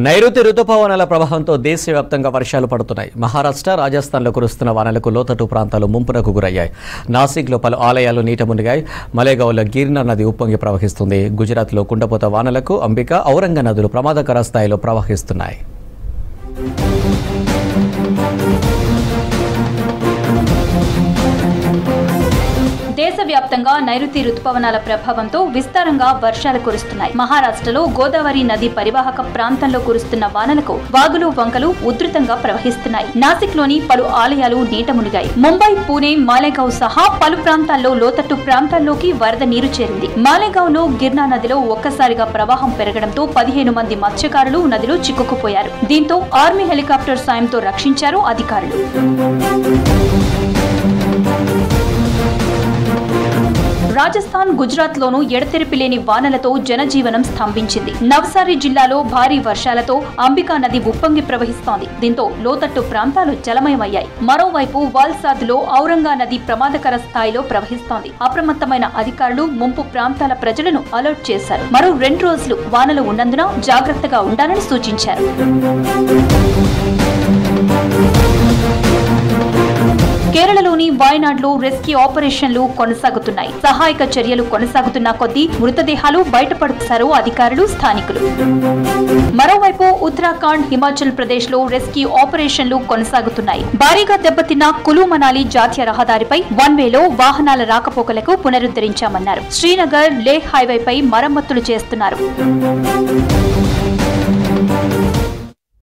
నైరుతి రుతుపవనాల ప్రభావంతో దేశవ్యాప్తంగా వర్షాలు పడుతున్నాయి. మహారాష్ట్ర, రాజస్థాన్లో కురుస్తున్న వానలకు లోతట్టు ప్రాంతాలు ముంపునకు గురయ్యాయి. నాసిక్లో పలు ఆలయాలు నీట మునిగాయి. మలేగావ్లో గిర్నా నది ఉప్పొంగి ప్రవహిస్తుంది. గుజరాత్లో కుండపోత వానలకు అంబిక, ఔరంగ నదులు ప్రమాదకర స్థాయిలో ప్రవహిస్తున్నాయి. దేశవ్యాప్తంగా నైరుతి రుతుపవనాల ప్రభావంతో విస్తారంగా వర్షాలు కురుస్తున్నాయి. మహారాష్ట్రలో గోదావరి నది పరివాహక ప్రాంతంలో కురుస్తున్న వానలకు వాగులు, వంకలు ఉధృతంగా ప్రవహిస్తున్నాయి. నాసిక్లోని పలు ఆలయాలు నీట మునిగాయి. ముంబై, పూణే, మాలేగావ్ సహా పలు ప్రాంతాల్లో లోతట్టు ప్రాంతాల్లోకి వరద నీరు చేరింది. మాలేగావ్లో గిర్నా నదిలో ఒక్కసారిగా ప్రవాహం పెరగడంతో 15 మంది మత్స్యకారులు నదిలో చిక్కుకుపోయారు. దీంతో ఆర్మీ హెలికాప్టర్ సాయంతో రక్షించారు అధికారులు. రాజస్థాన్, గుజరాత్ లోనూ ఎడతెరిపి లేని వానలతో జనజీవనం స్తంభించింది. నవ్సారి జిల్లాలో భారీ వర్షాలతో అంబికా నది ఉప్పొంగి ప్రవహిస్తోంది. దీంతో లోతట్టు ప్రాంతాలు జలమయమయ్యాయి. మరోవైపు వాల్సాద్లో ఔరంగా నది ప్రమాదకర స్థాయిలో ప్రవహిస్తోంది. అప్రమత్తమైన అధికారులు ముంపు ప్రాంతాల ప్రజలను అలర్ట్ చేశారు. మరో 2 రోజులు వానలు ఉన్నందున జాగ్రత్తగా ఉండాలని సూచించారు. కేరళలోని వాయనాడ్లో రెస్క్యూ ఆపరేషన్లు కొనసాగుతున్నాయి. సహాయక చర్యలు కొనసాగుతున్న కొద్దీ మృతదేహాలు బయటపడుతారు అధికారులు, స్థానికులు. మరోవైపు ఉత్తరాఖండ్, హిమాచల్ ప్రదేశ్ లో రెస్క్యూ ఆపరేషన్లు కొనసాగుతున్నాయి. భారీగా దెబ్బతిన్న కులు మనాలి జాతీయ రహదారిపై 1 వేలో వాహనాల రాకపోకలకు పునరుద్ధరించామన్నారు. శ్రీనగర్, లేహ్ హైవేపై మరమ్మతులు చేస్తున్నారు.